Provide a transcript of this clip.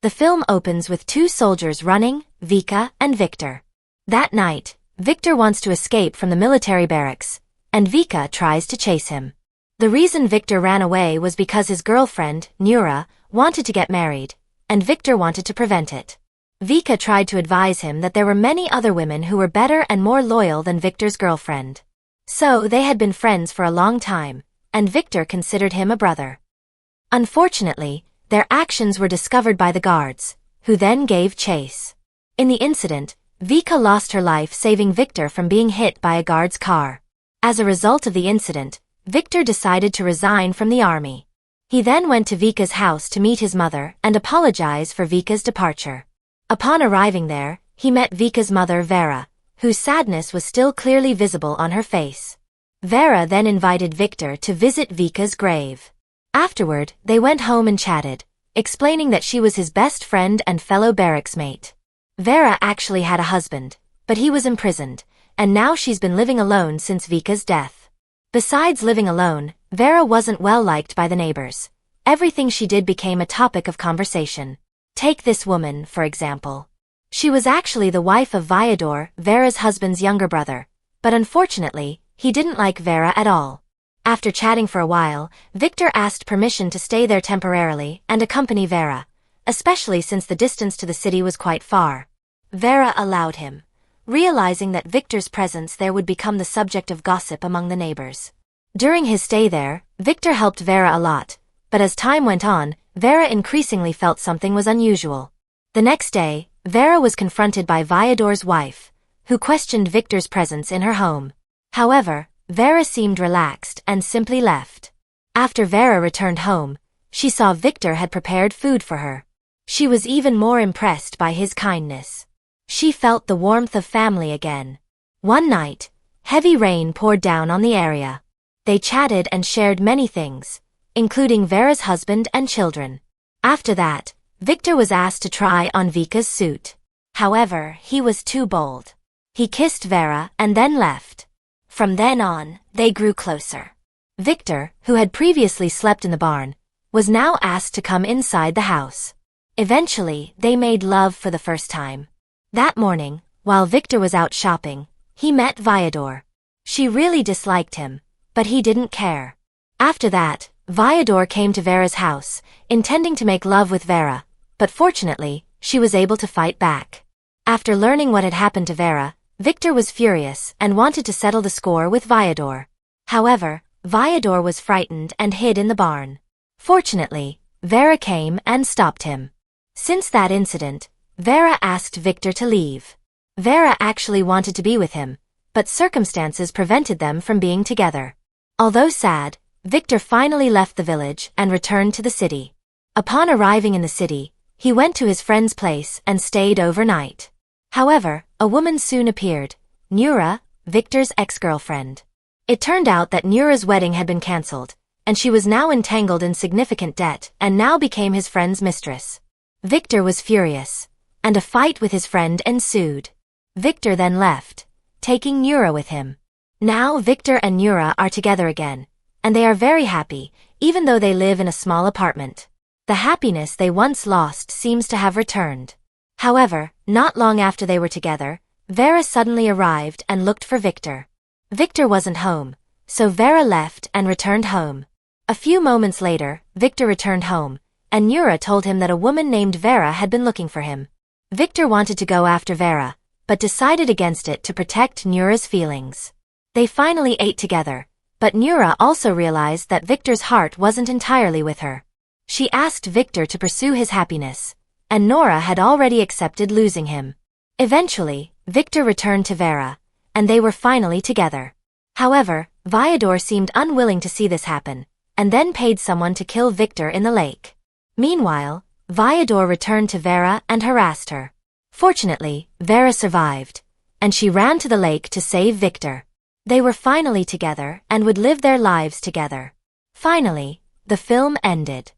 The film opens with two soldiers running, Vika and Victor. That night, Victor wants to escape from the military barracks, and Vika tries to chase him. The reason Victor ran away was because his girlfriend, Nura, wanted to get married, and Victor wanted to prevent it. Vika tried to advise him that there were many other women who were better and more loyal than Victor's girlfriend. So they had been friends for a long time, and Victor considered him a brother. Unfortunately, their actions were discovered by the guards, who then gave chase. In the incident, Vika lost her life saving Victor from being hit by a guard's car. As a result of the incident, Victor decided to resign from the army. He then went to Vika's house to meet his mother and apologize for Vika's departure. Upon arriving there, he met Vika's mother Vera, whose sadness was still clearly visible on her face. Vera then invited Victor to visit Vika's grave. Afterward, they went home and chatted, explaining that she was his best friend and fellow barracks mate. Vera actually had a husband, but he was imprisoned, and now she's been living alone since Vika's death. Besides living alone, Vera wasn't well liked by the neighbors. Everything she did became a topic of conversation. Take this woman, for example. She was actually the wife of Vyodor, Vera's husband's younger brother, but unfortunately, he didn't like Vera at all. After chatting for a while, Victor asked permission to stay there temporarily and accompany Vera, especially since the distance to the city was quite far. Vera allowed him, realizing that Victor's presence there would become the subject of gossip among the neighbors. During his stay there, Victor helped Vera a lot, but as time went on, Vera increasingly felt something was unusual. The next day, Vera was confronted by Vyodor's wife, who questioned Victor's presence in her home. However, Vera seemed relaxed and simply left. After Vera returned home, she saw Victor had prepared food for her. She was even more impressed by his kindness. She felt the warmth of family again. One night, heavy rain poured down on the area. They chatted and shared many things, including Vera's husband and children. After that, Victor was asked to try on Vika's suit. However, he was too bold. He kissed Vera and then left. From then on, they grew closer. Victor, who had previously slept in the barn, was now asked to come inside the house. Eventually, they made love for the first time. That morning, while Victor was out shopping, he met Vyodor. She really disliked him, but he didn't care. After that, Vyodor came to Vera's house, intending to make love with Vera, but fortunately, she was able to fight back. After learning what had happened to Vera, Victor was furious and wanted to settle the score with Vyodor. However, Vyodor was frightened and hid in the barn. Fortunately, Vera came and stopped him. Since that incident, Vera asked Victor to leave. Vera actually wanted to be with him, but circumstances prevented them from being together. Although sad, Victor finally left the village and returned to the city. Upon arriving in the city, he went to his friend's place and stayed overnight. However, a woman soon appeared, Nura, Victor's ex-girlfriend. It turned out that Nura's wedding had been cancelled, and she was now entangled in significant debt and now became his friend's mistress. Victor was furious, and a fight with his friend ensued. Victor then left, taking Nura with him. Now Victor and Nura are together again, and they are very happy, even though they live in a small apartment. The happiness they once lost seems to have returned. However, not long after they were together, Vera suddenly arrived and looked for Victor. Victor wasn't home, so Vera left and returned home. A few moments later, Victor returned home, and Nura told him that a woman named Vera had been looking for him. Victor wanted to go after Vera, but decided against it to protect Nura's feelings. They finally ate together, but Nura also realized that Victor's heart wasn't entirely with her. She asked Victor to pursue his happiness, and Nora had already accepted losing him. Eventually, Victor returned to Vera, and they were finally together. However, Vyodor seemed unwilling to see this happen, and then paid someone to kill Victor in the lake. Meanwhile, Vyodor returned to Vera and harassed her. Fortunately, Vera survived, and she ran to the lake to save Victor. They were finally together and would live their lives together. Finally, the film ended.